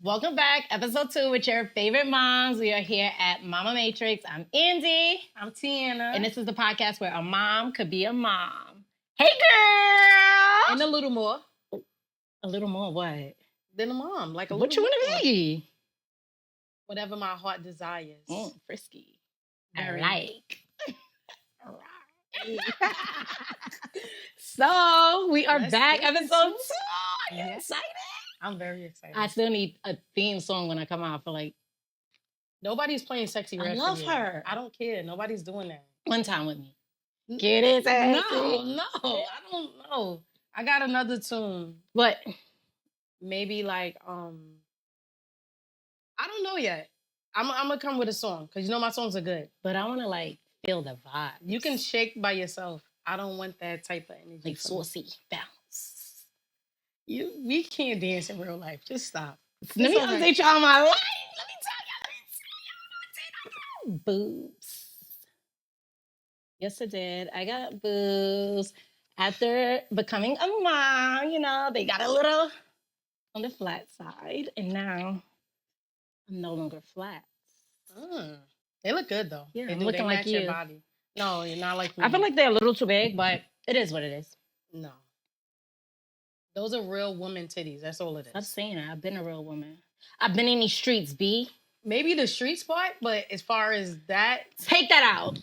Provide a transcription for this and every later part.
Welcome back, episode 2 with your favorite moms. We are here at Mama Matrix. I'm Andy. I'm Tiana. And this is the podcast where a mom could be a mom. Hey, girl! And a little more. A little more what? Than a mom. Like a what you little want to be? Whatever my heart desires. Frisky. Very. I like. So, we are back, episode 2. Are you excited? I'm very excited. I still need a theme song when I come out. I feel like nobody's playing Sexy Red. I love her. I don't care. Nobody's doing that. One time with me. Get it? No. I don't know. I got another tune. What? Maybe like I don't know yet. I'm gonna come with a song because you know my songs are good. But I want to like feel the vibe. You can shake by yourself. I don't want that type of energy. Like saucy bounce. We can't dance in real life. Just stop. Let me update y'all my life. Let me tell y'all. Boobs. Yes, I did. I got boobs. After becoming a mom, you know, they got a little on the flat side. And now I'm no longer flat. They look good, though. Yeah, they looking like you. Your body. No, you're not like me. I feel like they're a little too big, but it is what it is. No. Those are real woman titties. That's all it is. I'm saying it. I've been a real woman. I've been in these streets, B. Maybe the streets part, but as far as that... Take that out.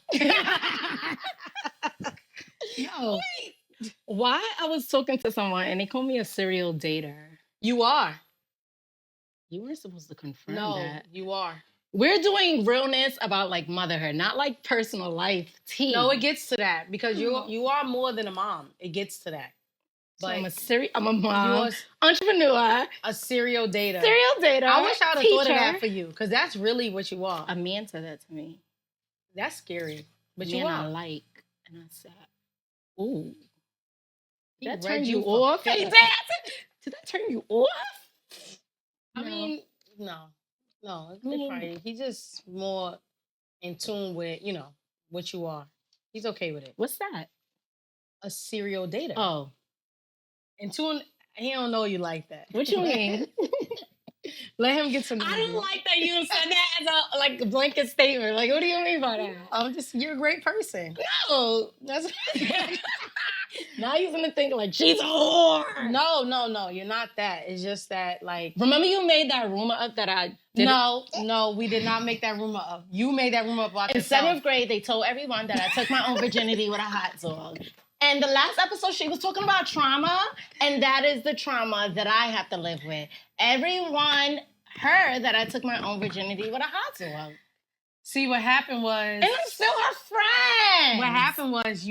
Yo. Wait. Why I was talking to someone and they called me a serial dater? You are. You weren't supposed to confirm that. No, you are. We're doing realness about like motherhood, not like personal life tea. No, it gets to that because you are more than a mom. It gets to that. But I'm a mom, entrepreneur, a serial dater. I wish I would have thought of that for you because that's really what you are. A man said that to me. That's scary. But you are. I like. And I said, ooh. Did that turn you off? Did that turn you off? I mean, no. It's fine. He's just more in tune with, you know, what you are. He's okay with it. What's that? A serial dater. Oh. In tune, he don't know you like that. What you mean? Let him get to know you. I don't like that you said that as a blanket statement. Like, what do you mean by that? You're a great person. No. That's now you're gonna think like she's a whore. No, you're not that. It's just that like. Remember you made that rumor up that I did. No, we did not make that rumor up. You made that rumor up about yourself. In 7th grade, they told everyone that I took my own virginity with a hot dog. And the last episode, she was talking about trauma, and that is the trauma that I have to live with. Everyone heard that I took my own virginity with a hot dog. See, what happened was... And I'm still her friend. What happened was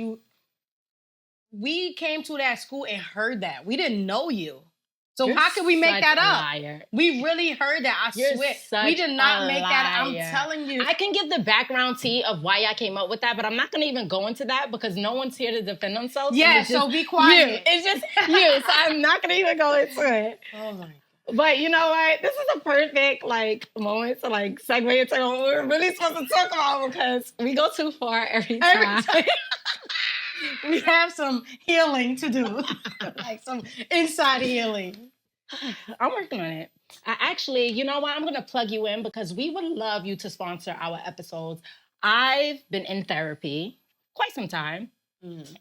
we came to that school and heard that. We didn't know you. So You're how could we make that up? Liar. We really heard that. I swear. We did not make that up. I'm telling you. I can give the background tea of why I came up with that, but I'm not going to even go into that because no one's here to defend themselves. Yeah, so be quiet. You. It's just you. So I'm not going to even go into it. Oh, my God. But you know what? This is a perfect moment to segue into what we're really supposed to talk about because we go too far every time. We have some healing to do, like some inside healing. I'm working on it. You know what? I'm going to plug you in because we would love you to sponsor our episodes. I've been in therapy quite some time.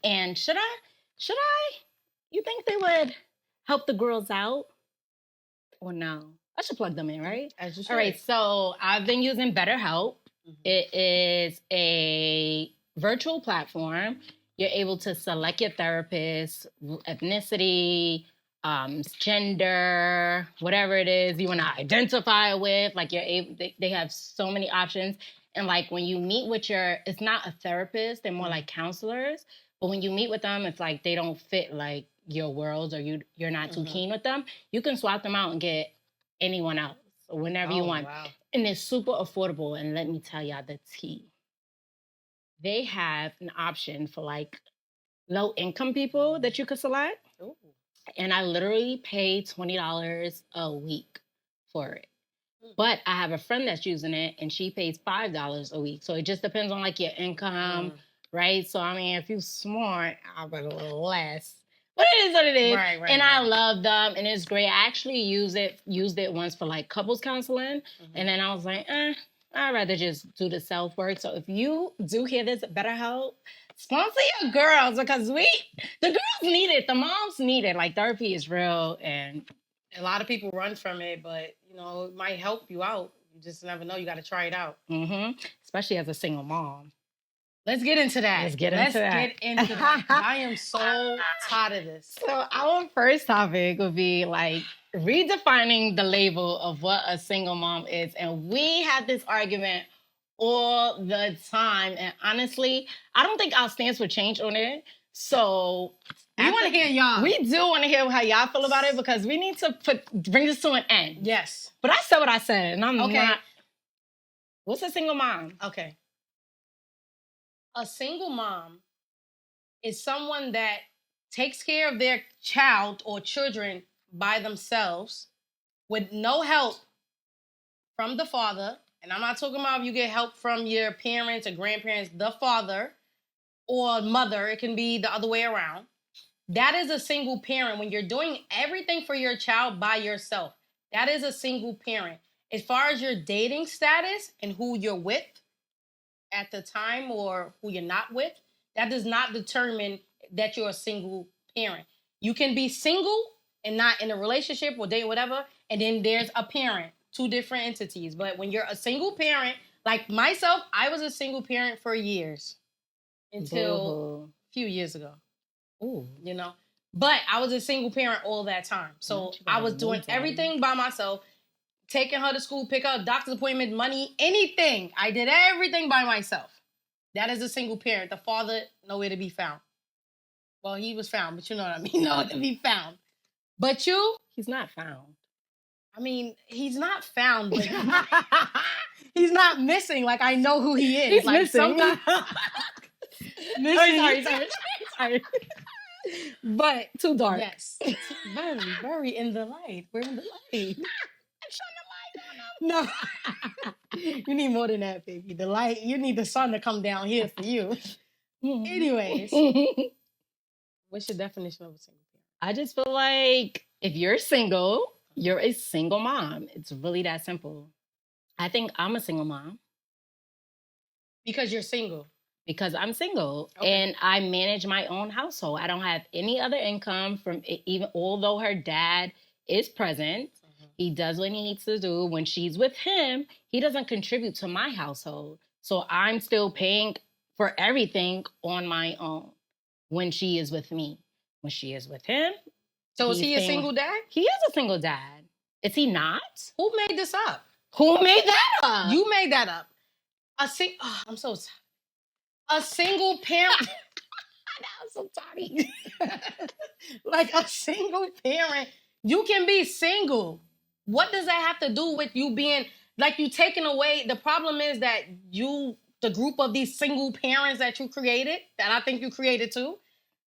And should I? You think they would help the girls out or no? I should plug them in, right? As you should. All right. So I've been using BetterHelp. It is a virtual platform. You're able to select your therapist, ethnicity, gender, whatever it is you want to identify with. Like they have so many options. And like when you meet with it's not a therapist, they're more like counselors. But when you meet with them, it's like they don't fit like your world or you're not too keen with them. You can swap them out and get anyone else whenever you want. Wow. And it's super affordable. And let me tell y'all the tea. They have an option for like low income people that you could select. Ooh. And I literally pay $20 a week for it. But I have a friend that's using it and she pays $5 a week. So it just depends on like your income, right? So I mean, if you're smart, I'll bet a little less. But it is what it is. Right, and I love them, and it's great. I actually used it once for like couples counseling, and then I was like, I'd rather just do the self work. So if you do hear this, BetterHelp, sponsor your girls because the girls need it, the moms need it. Like therapy is real, and a lot of people run from it, but it might help you out. You just never know. You got to try it out. Especially as a single mom. Let's get into that. Let's get into that. I am so tired of this. So our first topic would be like redefining the label of what a single mom is. And we have this argument all the time. And honestly, I don't think our stance would change on it. So we want to hear y'all. We do want to hear how y'all feel about it because we need to bring this to an end. Yes. But I said what I said, and I'm okay. not. What's a single mom? Okay. A single mom is someone that takes care of their child or children by themselves with no help from the father. And I'm not talking about if you get help from your parents or grandparents, the father or mother. It can be the other way around. That is a single parent. When you're doing everything for your child by yourself, that is a single parent. As far as your dating status and who you're with at the time or who you're not with, that does not determine that you're a single parent. You can be single and not in a relationship or dating, whatever, and then there's a parent, two different entities. But when you're a single parent, like myself, I was a single parent for years until a few years ago. Ooh. But I was a single parent all that time. So I was doing everything by myself. Taking her to school, pick up doctor's appointment, money, anything. I did everything by myself. That is a single parent. The father, nowhere to be found. Well, he was found, but you know what I mean. Nowhere to be found. But you? He's not found. I mean, he's not found, but he's not missing. Like, I know who he is. He's like, missing. Missing. Sorry. But too dark. Yes. Very, very in the light. We're in the light. No, you need more than that, baby. The light, you need the sun to come down here for you. Anyways, what's your definition of a single parent? I just feel like if you're single, you're a single mom. It's really that simple. I think I'm a single mom. Because you're single? Because I'm single. Okay. And I manage my own household. I don't have any other income from it, even although her dad is present. He does what he needs to do. When she's with him, he doesn't contribute to my household. So I'm still paying for everything on my own when she is with me. When she is with him. So is he a single dad? He is a single dad. Is he not? Who made this up? Who made that up? You made that up. I'm so sorry. A single parent. I'm so sorry. Like a single parent. You can be single. What does that have to do with you being, like, you taking away? The problem is that the group of these single parents that you created, that I think you created too,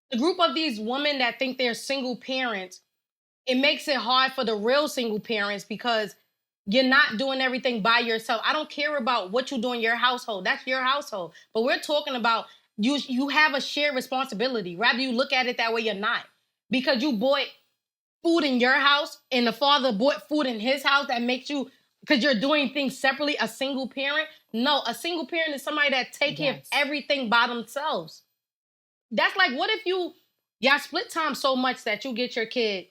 the group of these women that think they're single parents, it makes it hard for the real single parents because you're not doing everything by yourself. I don't care about what you do in your household. That's your household. But we're talking about you have a shared responsibility. Rather you look at it that way, you're not. Because you bought food in your house and the father bought food in his house, that makes you, because you're doing things separately, a single parent. No, a single parent is somebody that take care of everything by themselves. That's like, what if y'all split time so much that you get your kid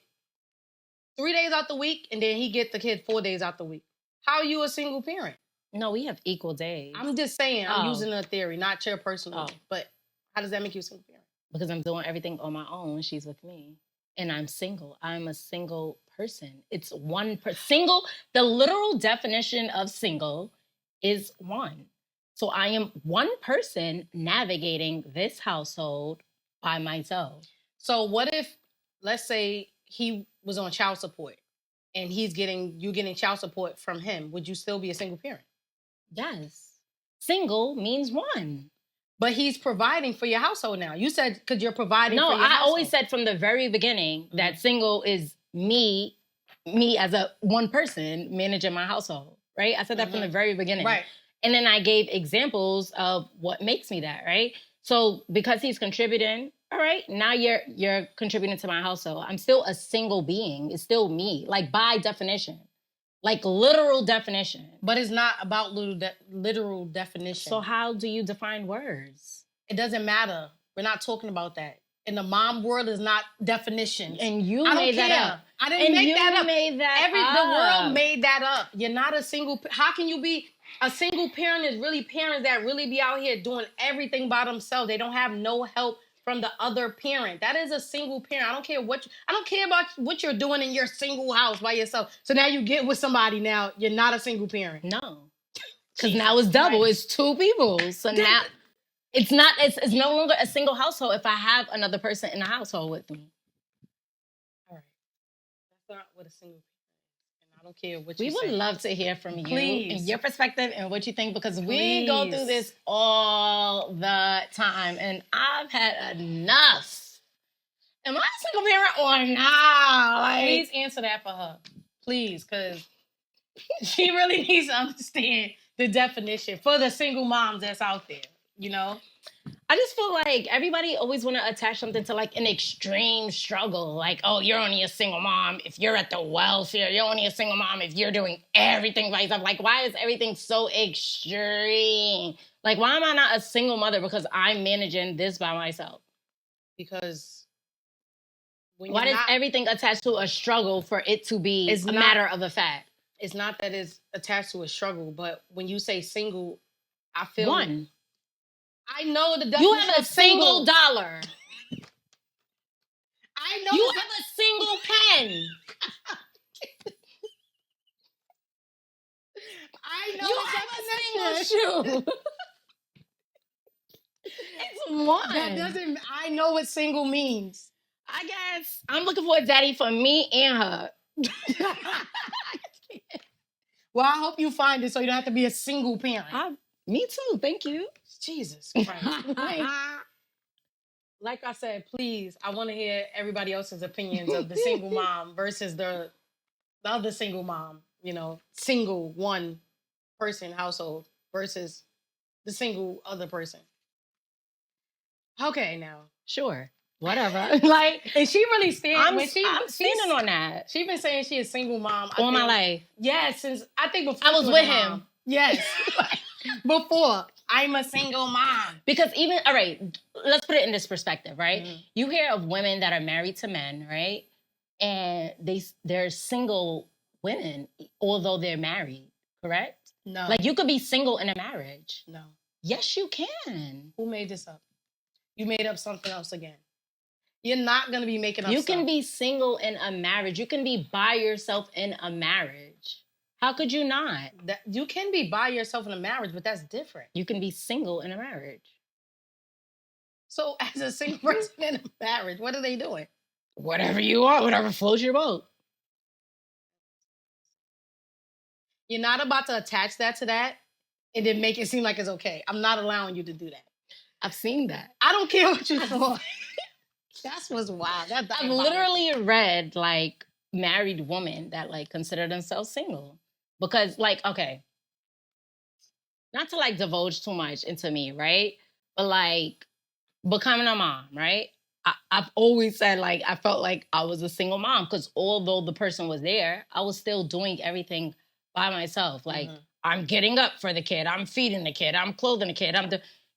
3 days out the week and then he get the kid 4 days out the week? How are you a single parent? No, we have equal days. I'm just saying, I'm using a theory, not your personal. But how does that make you a single parent? Because I'm doing everything on my own when she's with me. And I'm single. I'm a single person. It's one single. The literal definition of single is one. So I am one person navigating this household by myself. So what if, let's say he was on child support and you getting child support from him? Would you still be a single parent? Yes. Single means one. But he's providing for your household now. You said because you're providing for your household. No, I always said from the very beginning that single is me as a one person managing my household, right? I said that from the very beginning. Right. And then I gave examples of what makes me that, right? So because he's contributing all right, now you're contributing to my household. I'm still a single being. It's still me, like by definition, like literal definition. But it's not about literal definition. So how do you define words? It doesn't matter. We're not talking about that. In the mom world is not definitions. And you I made don't that care. up. I didn't make that up. Made that The world made that up. You're not a single. How can you be a single parent? Is really parents that really be out here doing everything by themselves. They don't have no help from the other parent. That is a single parent. I don't care about what you're doing in your single house by yourself. So now you get with somebody. Now you're not a single parent. No, because now it's double. Right. It's two people. So now. It's not. It's no longer a single household if I have another person in the household with me. All right, that's not what a single. And I don't care what you say. We would love to hear from you and your perspective and what you think because we go through this all the time, and I've had enough. Am I a single parent or not? Like, please answer that for her, please, because she really needs to understand the definition for the single moms that's out there. You know, I just feel like everybody always want to attach something to like an extreme struggle. Like, oh, you're only a single mom if you're at the welfare. You're only a single mom if you're doing everything by yourself. Like, why is everything so extreme? Like, why am I not a single mother because I'm managing this by myself? Because why does everything attached to a struggle for it to be a matter of a fact? It's not that it's attached to a struggle, but when you say single, I feel one. I know the definition. You have a single dollar. I know you have a single pen. I know you have a single shoe. It's one. That doesn't. I know what single means. I guess I'm looking for a daddy for me and her. Well, I hope you find it so you don't have to be a single parent. Me too. Thank you. Jesus Christ. Like I said, please, I want to hear everybody else's opinions of the single mom versus the other single mom, you know, single one person household versus the single other person. Okay, now. Sure. Whatever. Like, and she really stands. I'm standing on that. She's been saying she is single mom all my life. Yes, since I think before I was with him. Yes. Before. I'm a single mom. Because even, all right, let's put it in this perspective, right? Mm-hmm. You hear of women that are married to men, right? And they're single women, although they're married, correct? No. Like, you could be single in a marriage. No. Yes, you can. Who made this up? You made up something else again. You're not going to be making up You stuff. can be single in a marriage. You can be by yourself in a marriage. How could you not? You can be by yourself in a marriage, but that's different. You can be single in a marriage. So as a single person in a marriage, what are they doing? Whatever you want, whatever floats your boat. You're not about to attach that to that and then make it seem like it's okay. I'm not allowing you to do that. I've seen that. I don't care what you thought. That's what's wild. I've literally read like married women that like consider themselves single. Because, like, okay, not to, like, divulge too much into me, right? But, like, becoming a mom, right? I've always said, like, I felt like I was a single mom because although the person was there, I was still doing everything by myself. Like, I'm getting up for the kid. I'm feeding the kid. I'm clothing the kid.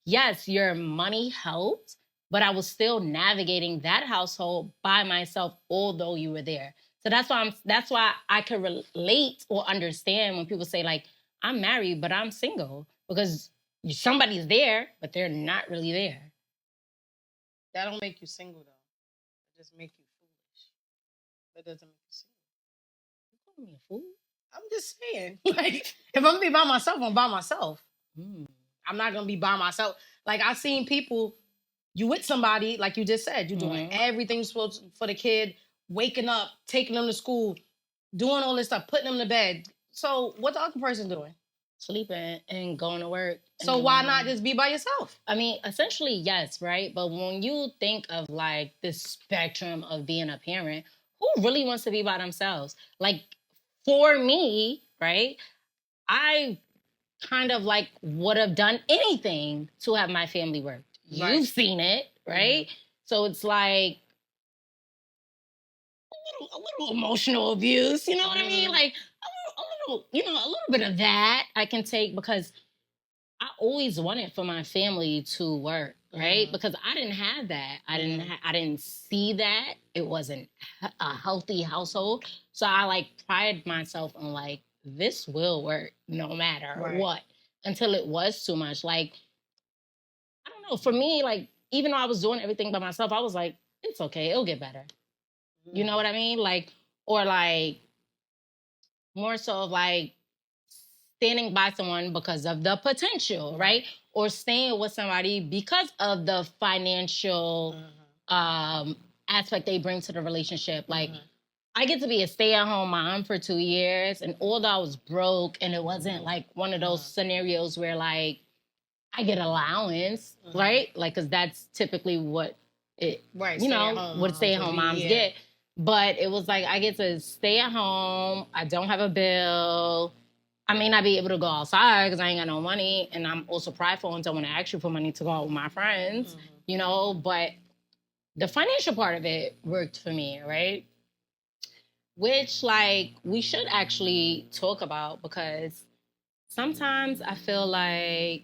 Yes, your money helped, but I was still navigating that household by myself, although you were there. So that's why I can relate or understand when people say, like, I'm married, but I'm single. Because somebody's there, but they're not really there. That don't make you single, though. It just make you foolish. That doesn't make you single. You calling me a fool? I'm just saying. Like, if I'm going to be by myself, I'm by myself. I'm not going to be by myself. Like, I've seen people, you with somebody, like you just said, you're doing everything supposed for the kid, waking up, taking them to school, doing all this stuff, putting them to bed. So what the other person doing? Sleeping and going to work. So why not just be by yourself? I mean, essentially, yes, right? But when you think of, like, this spectrum of being a parent, who really wants to be by themselves? Like, for me, right, I kind of, like, would have done anything to have my family worked. You've seen it, right? So it's like a little emotional abuse, you know what I mean? Like a little, you know, a little bit of that I can take because I always wanted for my family to work, right? Because I didn't have that. I didn't see that. It wasn't a healthy household. So I like pride myself on like this will work no matter what until it was too much. Like I don't know, for me like even though I was doing everything by myself, I was like it's okay. It'll get better. You know what I mean? Like or like more so of like standing by someone because of the potential, right? Or staying with somebody because of the financial aspect they bring to the relationship. Like, I get to be a stay-at-home mom for 2 years, and although I was broke, and it wasn't like one of those scenarios where like I get allowance, right? Like, because that's typically what it, you know, what stay-at-home moms get. But it was like I get to stay at home. I don't have a bill. I may not be able to go outside because I ain't got no money, and I'm also prideful and don't want to ask you for money to go out with my friends, you know. But the financial part of it worked for me, right? Which, like, we should actually talk about because sometimes I feel like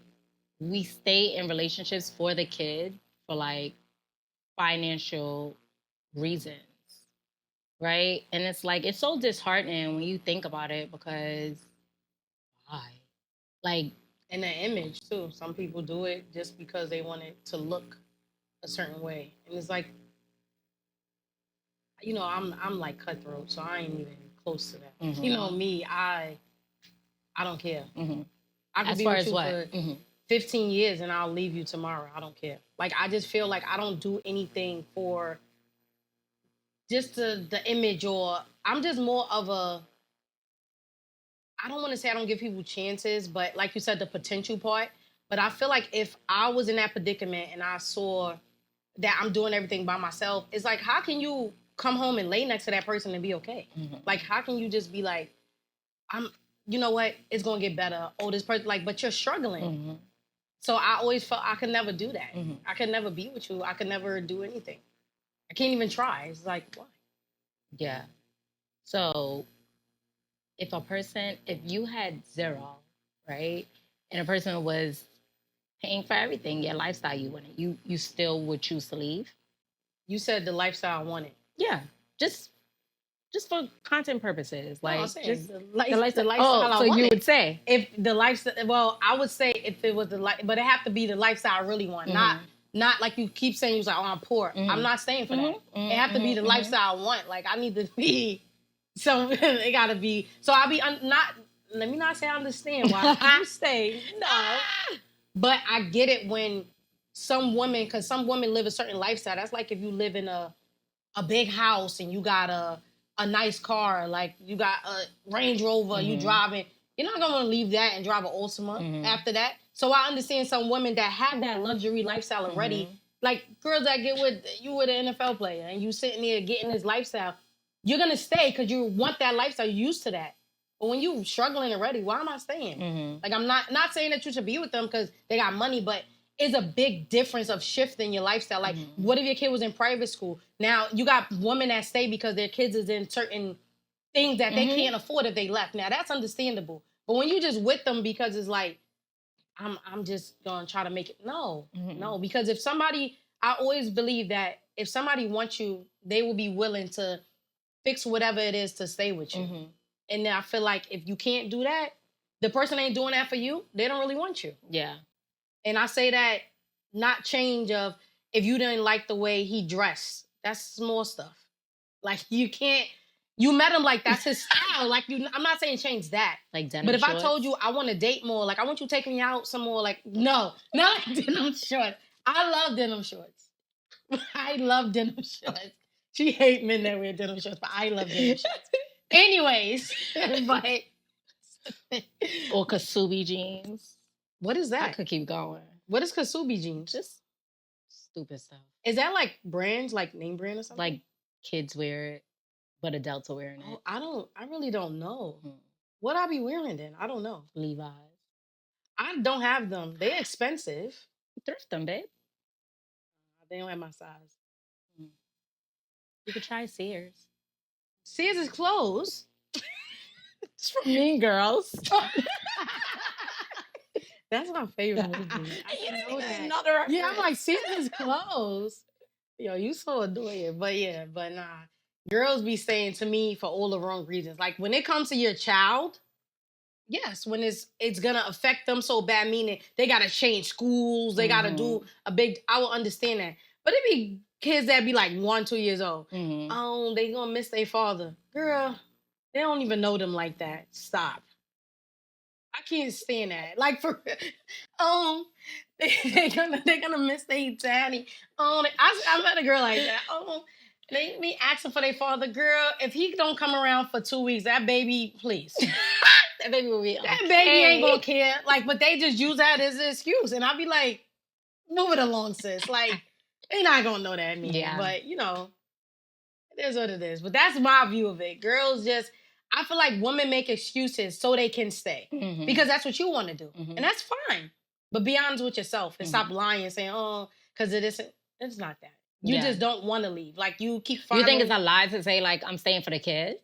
we stay in relationships for the kid for like financial reasons, right? And it's like it's so disheartening when you think about it because why? Like, and the image too. Some people do it just because they want it to look a certain way, and it's like, you know, I'm like cutthroat, so I ain't even close to that. You know me, I don't care. I could as be far with as you what? for 15 years and I'll leave you tomorrow. I don't care. Like I just feel like I don't do anything for just the image, or I'm just more of a, I don't want to say I don't give people chances, but like you said, the potential part. But I feel like if I was in that predicament and I saw that I'm doing everything by myself, it's like, how can you come home and lay next to that person and be okay? Like, how can you just be like, you know what, it's gonna get better. Oh, this person, like, but you're struggling. So I always felt I could never do that. I could never be with you. I could never do anything. I can't even try. It's like, why? Yeah. So if you had zero, right, and a person was paying for everything, your lifestyle you wanted, you still would choose to leave? You said the lifestyle I wanted. Yeah. Just for content purposes. No, I'm Like saying just the lifestyle. lifestyle I So wanted. you would say If the lifestyle, well, I would say if it was the life, but it have to be the lifestyle I really want, not like you keep saying. You was like, oh, I'm poor. I'm not staying for that. It have to be the lifestyle I want. Like I need to be. So it gotta be. So I'll be not. Let me not say I understand why you stay. No, but I get it when some women, because some women live a certain lifestyle. That's like if you live in a big house and you got a nice car, like you got a Range Rover, you driving. You're not gonna leave that and drive an Ultima after that. So I understand some women that have that luxury lifestyle already. Like girls that get with you with an NFL player and you sitting there getting this lifestyle, you're gonna stay because you want that lifestyle, you're used to that. But when you struggling already, why am I staying? Like I'm not saying that you should be with them because they got money, but it's a big difference of shifting your lifestyle. Like, what if your kid was in private school? Now you got women that stay because their kids is in certain things that they can't afford if they left. Now that's understandable. But when you just with them because it's like, I'm just gonna try to make it. No, no, because if somebody, I always believe that if somebody wants you, they will be willing to fix whatever it is to stay with you. And then I feel like if you can't do that, the person ain't doing that for you. They don't really want you. yeah. And I say that not change of if you didn't like the way he dressed. That's small stuff. Like you can't. You met him like that's his style. Like you, I'm not saying change that. Like denim But if shorts? I told you I want to date more, like I want you taking me out some more, like no, not denim shorts. I love denim shorts. I love denim shorts. She hate men that wear denim shorts, but I love denim shorts. Anyways, but Or Kasubi jeans. what is that? I could keep going. What is Kasubi jeans? Just stupid stuff. Is that like brands, like name brand or something? Like kids wear it, but adults are wearing it. I really don't know. What I be wearing then? I don't know. Levi's. I don't have them. They're expensive. Thrift them, babe. They don't have my size. You could try Sears. Sears is closed. It's from Mean Girls. That's my favorite movie. I You didn't know know that. another reference. Yeah, I'm like, Sears is closed. Yo, you so annoying. But nah. Girls be saying to me for all the wrong reasons. Like when it comes to your child, yes, when it's gonna affect them so bad, meaning they gotta change schools, they gotta do I will understand that. But it be kids that be like 1, 2 years old. Oh, they gonna miss their father. Girl, they don't even know them like that. Stop. I can't stand that. Like for they're gonna miss their daddy. I met a girl like that. They be asking for their father. Girl, if he don't come around for 2 weeks, that baby, please. That baby will be That baby ain't gonna care. Like, but they just use that as an excuse. And I'll be like, move it along, sis. Like, they not gonna know that mean. Yeah. But it is what it is. But that's my view of it. Girls just I feel like women make excuses so they can stay. Because that's what you want to do. And that's fine. But be honest with yourself and stop lying and saying, because it isn't. It's not that. You just don't want to leave. Like, you keep finding... You think it's a lie to say, like, I'm staying for the kid?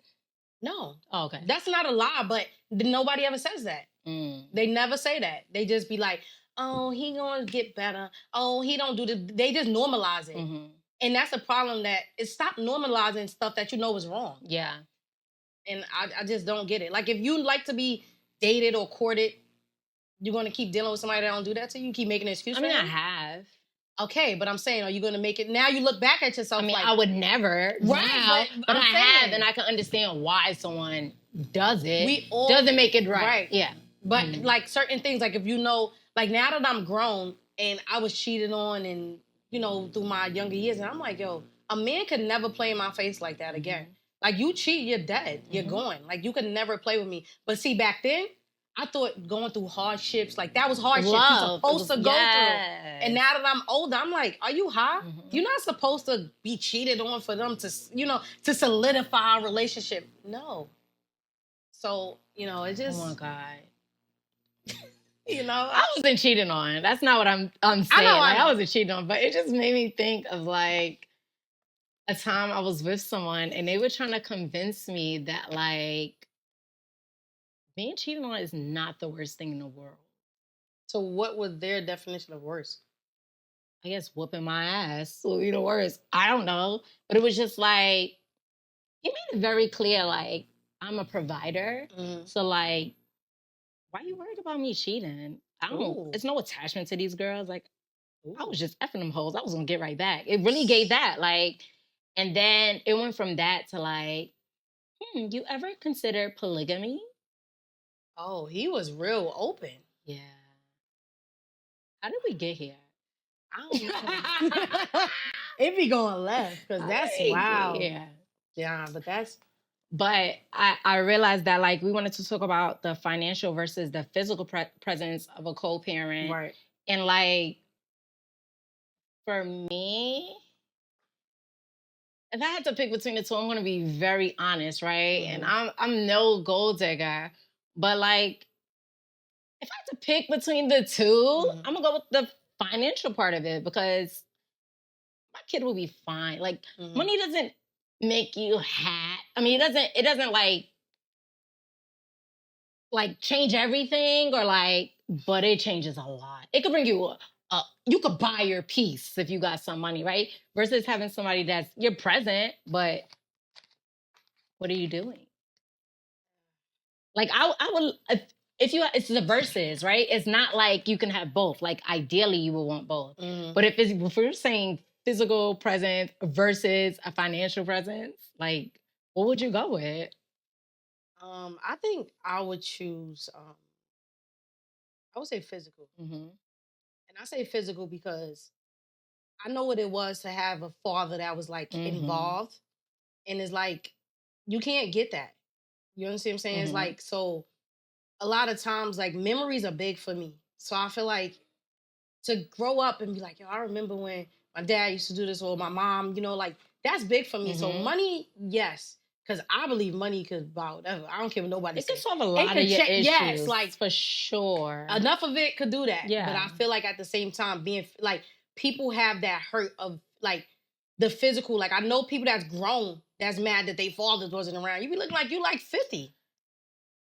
No. Oh, okay. That's not a lie, but nobody ever says that. They never say that. They just be like, oh, he gonna get better. Oh, he don't do the... They just normalize it. And that's the problem that... Stop normalizing stuff that you know is wrong. Yeah. And I just don't get it. Like, if you like to be dated or courted, you're going to keep dealing with somebody that don't do that to you? Keep making an excuse for I them? have. Okay, but I'm saying, are you going to make it... Now you look back at yourself like... I would never. Right, but I have, and I can understand why someone does it. We all... Doesn't make it right. Right. Yeah. But, like, certain things, like, if you know... Like, now that I'm grown, and I was cheated on, and, through my younger years, and I'm like, yo, a man could never play in my face like that again. Like, you cheat, you're dead. You're going. Like, you could never play with me. But see, back then, I thought going through hardships, like, that was hardship you're supposed to go through. And now that I'm older, I'm like, are you high? You're not supposed to be cheated on for them to, to solidify a relationship. No. So, it just... Oh, my God. I wasn't cheating on. That's not what I'm saying. I wasn't cheating on. But it just made me think of, like, a time I was with someone and they were trying to convince me that, like, being cheated on is not the worst thing in the world. So what was their definition of worst? I guess whooping my ass will be the worst. I don't know. But it was just like, he made it very clear, like, I'm a provider. So, like, why are you worried about me cheating? I don't know. It's no attachment to these girls. Like, I was just effing them hoes. I was going to get right back. It really gave that, like... And then it went from that to like, you ever consider polygamy? Oh, he was real open. Yeah. How did we get here? I don't know. It be going left because that's wild. Yeah. Yeah, but that's... But I realized that, like, we wanted to talk about the financial versus the physical presence of a co-parent. Right. And, like, for me... If I had to pick between the two, I'm going to be very honest, right? And I'm no gold digger. But, like, if I had to pick between the two, I'm going to go with the financial part of it because my kid will be fine. Like, money doesn't make you happy. I mean, it doesn't, like, change everything or, like, but it changes a lot. It could bring you you could buy your peace if you got some money, right? Versus having somebody that's, you're present, but what are you doing? Like, I would, it's the verses, right? It's not like you can have both. Like, ideally, you would want both. But if we're saying physical presence versus a financial presence, like, what would you go with? I think I would choose, I would say physical. And I say physical because I know what it was to have a father that was, like, involved. And it's like, you can't get that. You understand what I'm saying? It's like, so a lot of times, like, memories are big for me. So I feel like to grow up and be like, yo, I remember when my dad used to do this or my mom, like, that's big for me. So money, yes. Because I believe money could buy whatever. I don't care what nobody says. It could solve a lot of your issues. Yes, like, for sure. Enough of it could do that. Yeah. But I feel like at the same time, being like, people have that hurt of, like, the physical. Like, I know people that's grown that's mad that their fathers wasn't around. You be looking like you like 50.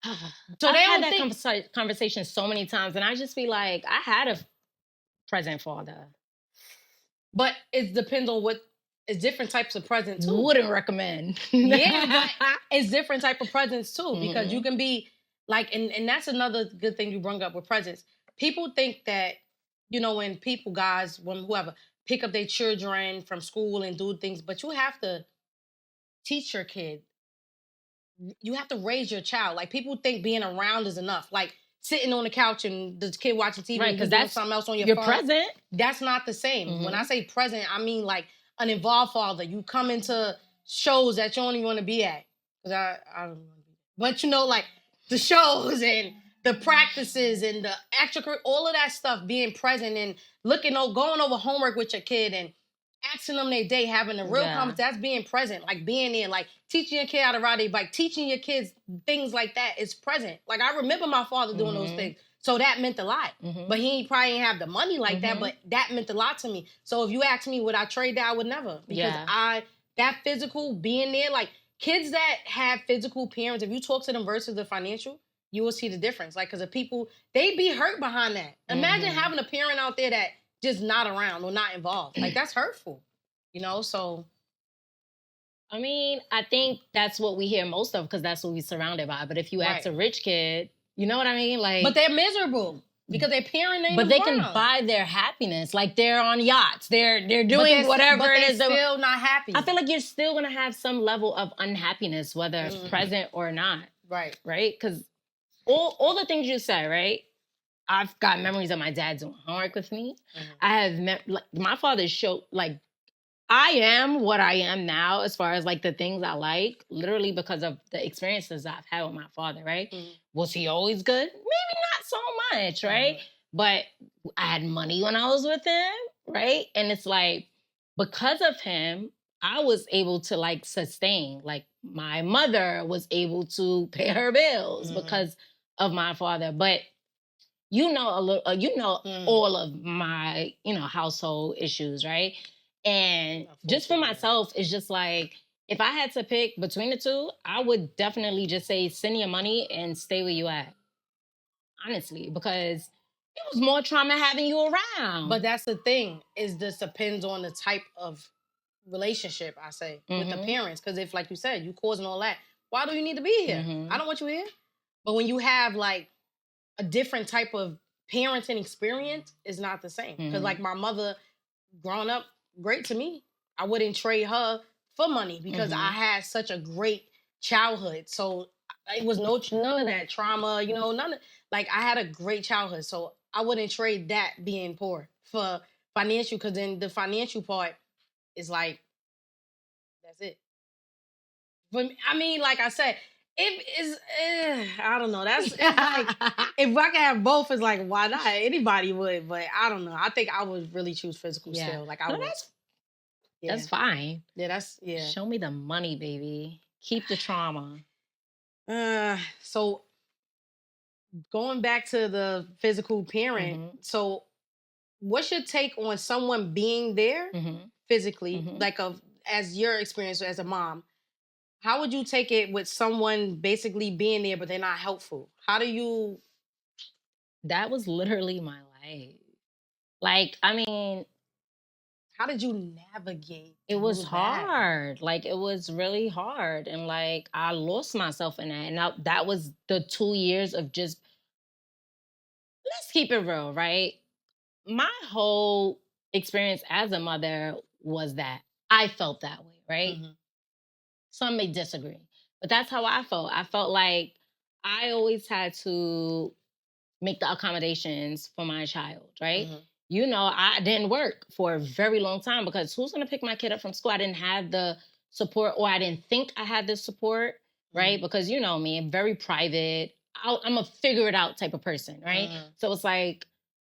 So So I've they had don't that think... conversation so many times, and I just be like, I had a present father. But it depends on what... It's different types of presents, too. Wouldn't recommend. Yeah, but it's different type of presents, too. Because you Mhm. can be, like... And that's another good thing you bring up with presents. People think that, you know, when people, guys, when whoever, pick up their children from school and do things, but you have to teach your kid. You have to raise your child. Like, people think being around is enough. Like, sitting on the couch and the kid watching TV, Right, and you because doing that's something else on your your phone. present. That's not the same. Mhm. When I say present, I mean like an involved father. You come into shows that you don't even want to be at. Because I don't want to be. But, you know, like the shows and the practices and the extracurricular, all of that stuff, being present and going over homework with your kid and asking them their day, having a real conversation. That's being present, like being there, like teaching your kid how to ride a bike, teaching your kids things like that is present. Like, I remember my father doing those things. So that meant a lot. But he probably didn't have the money like that, but that meant a lot to me. So if you ask me, would I trade that? I would never. Because that physical being there, like kids that have physical parents, if you talk to them versus the financial, you will see the difference. Like, because the people, they be hurt behind that. Imagine having a parent out there that just not around or not involved. Like, that's hurtful, you know? So, I mean, I think that's what we hear most of because that's what we're surrounded by. But if you ask a rich kid, you know what I mean? Like, but they're miserable because their parent ain't But they around. can buy their happiness. Like, they're on yachts. They're doing whatever but it is. They're still not happy. I feel like you're still going to have some level of unhappiness, whether present or not. Right. Right? Because all the things you said, right? I've got memories of my dad doing homework with me. I have my father showed, like, I am what I am now as far as, like, the things I like, literally because of the experiences I've had with my father, right? Was he always good? Maybe not so much, right? But I had money when I was with him, right? And it's like, because of him, I was able to, like, sustain. Like, my mother was able to pay her bills because of my father. But you know all of my, household issues, right? And just for myself, it's just like, if I had to pick between the two, I would definitely just say send your money and stay where you at. Honestly, because it was more trauma having you around. But that's the thing, is this depends on the type of relationship, I say, with the parents. Because if, like you said, you causing all that, why do you need to be here? I don't want you here. But when you have, like, a different type of parenting experience, it's not the same. Because, like, my mother, growing up, great to me. I wouldn't trade her for money because I had such a great childhood. So it was none of that trauma, none of, like, I had a great childhood. So I wouldn't trade that being poor for financial, because then the financial part is like, that's it. But I mean, like I said, it is, I don't know. That's like, if I could have both, it's like, why not? Anybody would, but I don't know. I think I would really choose physical still. Like, I would. That's fine. Yeah, Show me the money, baby. Keep the trauma. So going back to the physical parent, so what's your take on someone being there physically, like as your experience as a mom? How would you take it with someone basically being there, but they're not helpful? How do you... That was literally my life. Like, I mean... How did you navigate? It was hard. Like, it was really hard. And, like, I lost myself in that. And that was the 2 years of just... Let's keep it real, right? My whole experience as a mother was that I felt that way, right? Some may disagree, but that's how I felt. I felt like I always had to make the accommodations for my child, right? I didn't work for a very long time because who's going to pick my kid up from school? I didn't have the support, or I didn't think I had the support, right? Because you know me, I'm very private. I'm a figure it out type of person, right? So it's like,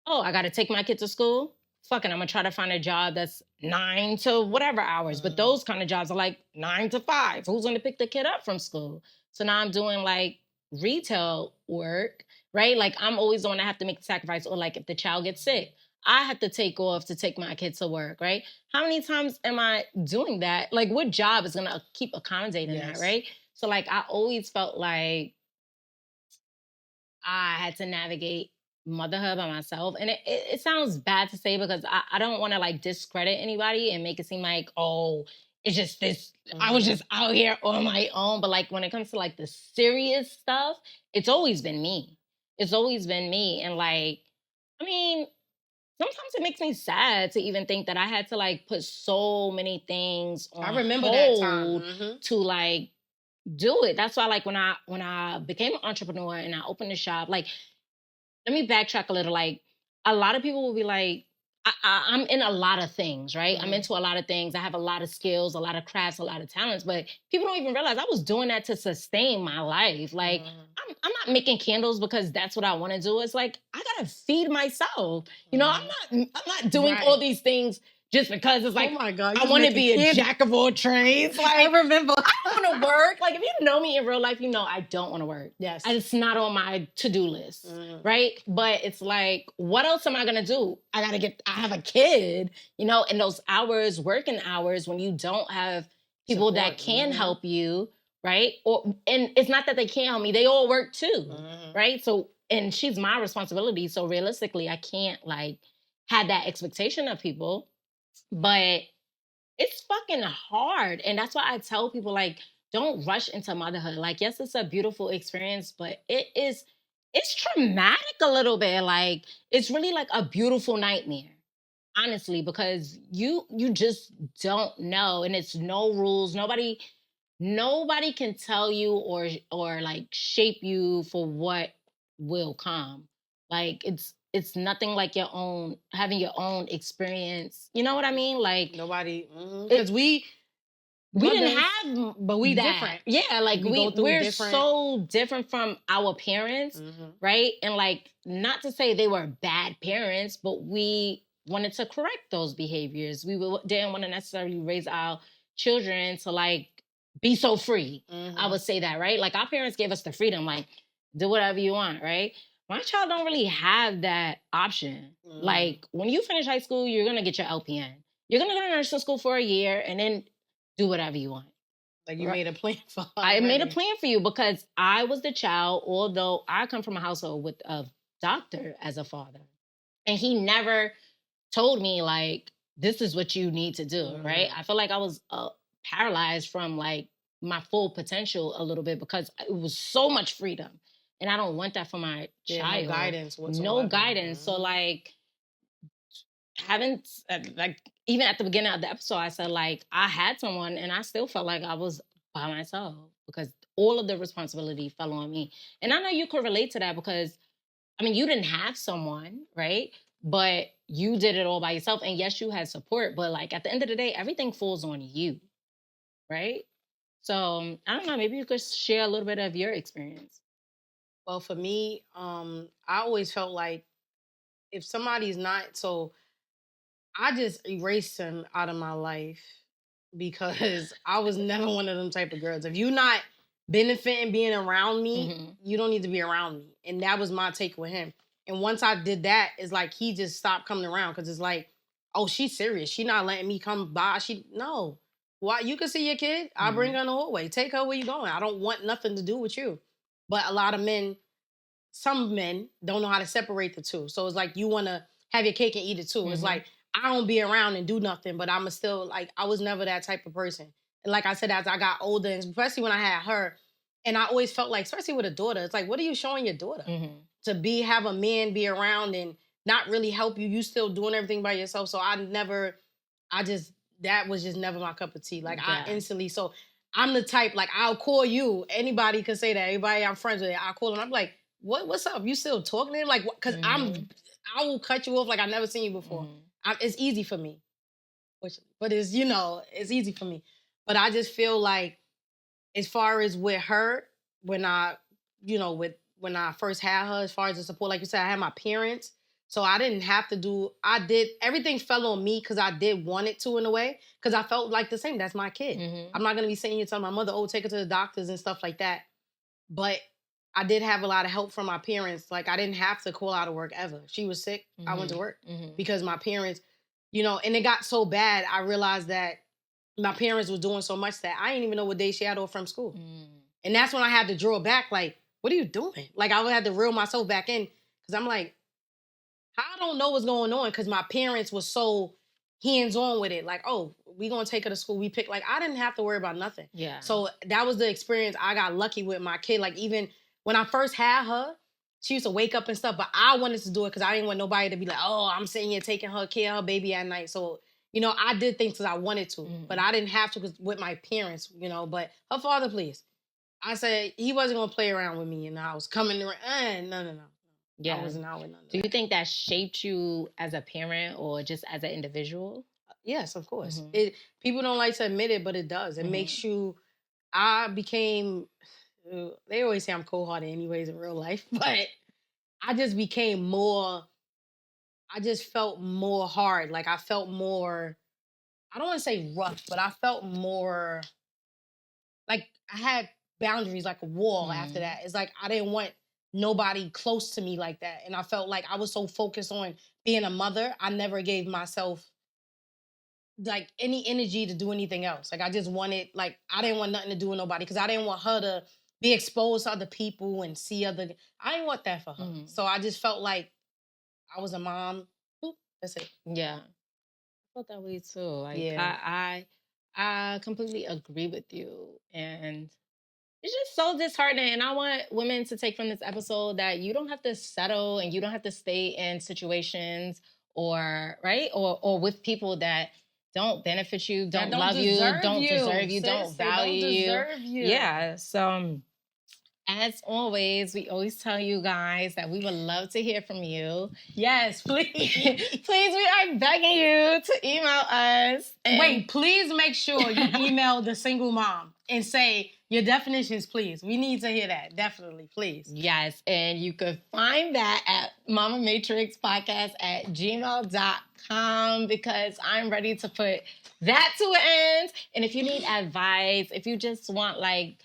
oh, I got to take my kid to school. Fucking, I'm going to try to find a job that's 9 to whatever hours. But those kind of jobs are like 9 to 5. Who's going to pick the kid up from school? So now I'm doing like retail work, right? Like, I'm always the one that have to make the sacrifice. Or like if the child gets sick, I had to take off to take my kids to work, right? How many times am I doing that? Like, what job is gonna keep accommodating that, right? So, like, I always felt like I had to navigate motherhood by myself. And it sounds bad to say because I don't want to like discredit anybody and make it seem like, oh, it's just this, I was just out here on my own. But like when it comes to like the serious stuff, it's always been me. It's always been me. And like, I mean, sometimes it makes me sad to even think that I had to like put so many things on I remember hold that time. to like do it. That's why like when I became an entrepreneur and I opened a shop, like let me backtrack a little. Like a lot of people will be like, I'm in a lot of things, right? I'm into a lot of things. I have a lot of skills, a lot of crafts, a lot of talents, but people don't even realize I was doing that to sustain my life. Like I'm not making candles because that's what I want to do. It's like I gotta feed myself. You know, I'm not doing all these things just because it's like, oh my God, I want to be a jack of all trades. Like, I remember. I don't want to work. Like, if you know me in real life, you know I don't want to work. Yes. And it's not on my to-do list, right? But it's like, what else am I going to do? I have a kid, you know, and those hours, working hours, when you don't have people that can help you, right? And it's not that they can't help me. They all work too, right? So, and she's my responsibility. So realistically, I can't like have that expectation of people. But it's fucking hard. And that's why I tell people, like, don't rush into motherhood. Like, yes, it's a beautiful experience, but it's traumatic a little bit. Like, it's really like a beautiful nightmare, honestly, because you just don't know. And it's no rules. Nobody can tell you or like shape you for what will come. Like it's nothing like having your own experience. You know what I mean? Like nobody, because we didn't have, but we that. different. Yeah, like we're different. so different from our parents, right? And like, not to say they were bad parents, but we wanted to correct those behaviors. We didn't want to necessarily raise our children to like be so free. I would say that, right? Like our parents gave us the freedom, like do whatever you want, right? My child don't really have that option. Like when you finish high school, you're gonna get your LPN. You're gonna go to nursing school for a year and then do whatever you want. Like you made a plan for her. I made a plan for you because I was the child, although I come from a household with a doctor as a father. And he never told me like, this is what you need to do, right? I feel like I was paralyzed from like my full potential a little bit because it was so much freedom. And I don't want that for my child. No guidance whatsoever. No guidance. So like, like even at the beginning of the episode, I said like I had someone and I still felt like I was by myself because all of the responsibility fell on me. And I know you could relate to that because I mean, you didn't have someone, right? But you did it all by yourself. And yes, you had support, but like at the end of the day, everything falls on you, right? So I don't know, maybe you could share a little bit of your experience. Well, for me, I always felt like if somebody's not, so I just erased him out of my life because I was never one of them type of girls. If you're not benefiting being around me, you don't need to be around me. And that was my take with him. And once I did that, it's like he just stopped coming around because it's like, oh, she's serious. She not letting me come by. No. Why? You can see your kid. I'll bring her in the hallway. Take her where you going. I don't want nothing to do with you. But a lot of men, some men don't know how to separate the two. So it's like you want to have your cake and eat it too. It's like, I don't be around and do nothing, but I'm still like, I was never that type of person. And like I said, as I got older, and especially when I had her, and I always felt like, especially with a daughter, it's like, what are you showing your daughter? To have a man be around and not really help you. You still doing everything by yourself. So that was just never my cup of tea. Like I instantly, so I'm the type, like I'll call you. Anybody can say that. Everybody I'm friends with, I'll call them. I'm like, what's up? You still talking to him? Like, because I will cut you off like I've never seen you before. It's easy for me. But it's, it's easy for me. But I just feel like as far as with her, when I first had her, as far as the support, like you said, I had my parents. So I didn't have to everything fell on me because I did want it to in a way. Because I felt like the same, that's my kid. I'm not going to be sitting here telling my mother, oh, take her to the doctors and stuff like that. But I did have a lot of help from my parents. Like, I didn't have to call out of work ever. She was sick. I went to work because my parents, you know, and it got so bad, I realized that my parents was doing so much that I didn't even know what day she had off from school. And that's when I had to draw back, like, what are you doing? Like, I would have to reel myself back in because I'm like, I don't know what's going on because my parents were so hands-on with it. Like, oh, we going to take her to school. We pick, like, I didn't have to worry about nothing. Yeah. So that was the experience. I got lucky with my kid. Like, even when I first had her, she used to wake up and stuff, but I wanted to do it because I didn't want nobody to be like, oh, I'm sitting here taking care of her baby at night. So, you know, I did things because I wanted to, but I didn't have to with my parents, you know, but her father, please. I said he wasn't going to play around with me in the house. Coming around, no. Yeah. I wasn't out with none of that. Do you think that shaped you as a parent or just as an individual? Yes, of course. People don't like to admit it, but it does. It makes you, they always say I'm cold-hearted anyways in real life, but I just became more, I just felt more hard. Like I felt more, I don't want to say rough, but I felt more, like I had boundaries, like a wall after that. It's like I didn't want nobody close to me like that. And I felt like I was so focused on being a mother, I never gave myself like any energy to do anything else. Like I just wanted, like I didn't want nothing to do with nobody because I didn't want her to be exposed to other people and see other, I didn't want that for her. So I just felt like I was a mom. Boop, that's it. Yeah. I felt that way too. Like I completely agree with you. And it's just so disheartening. And I want women to take from this episode that you don't have to settle and you don't have to stay in situations or with people that don't benefit you, don't love you, don't deserve you, don't value you. Yeah. So as always, we always tell you guys that we would love to hear from you. Yes, please. Please, we are begging you to email us. Wait, please make sure you email the single mom and say your definitions, please. We need to hear that. Definitely, please. Yes, and you can find that at Mamamatrixpodcast at gmail.com because I'm ready to put that to an end. And if you need advice, if you just want like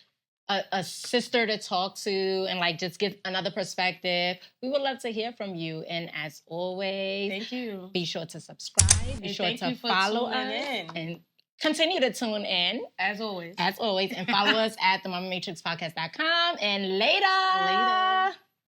a sister to talk to and like just get another perspective, we would love to hear from you. And as always, thank you. Be sure to subscribe. Be sure to follow us and continue to tune in as always, and follow us at the mothermatrixpodcast.com. And later.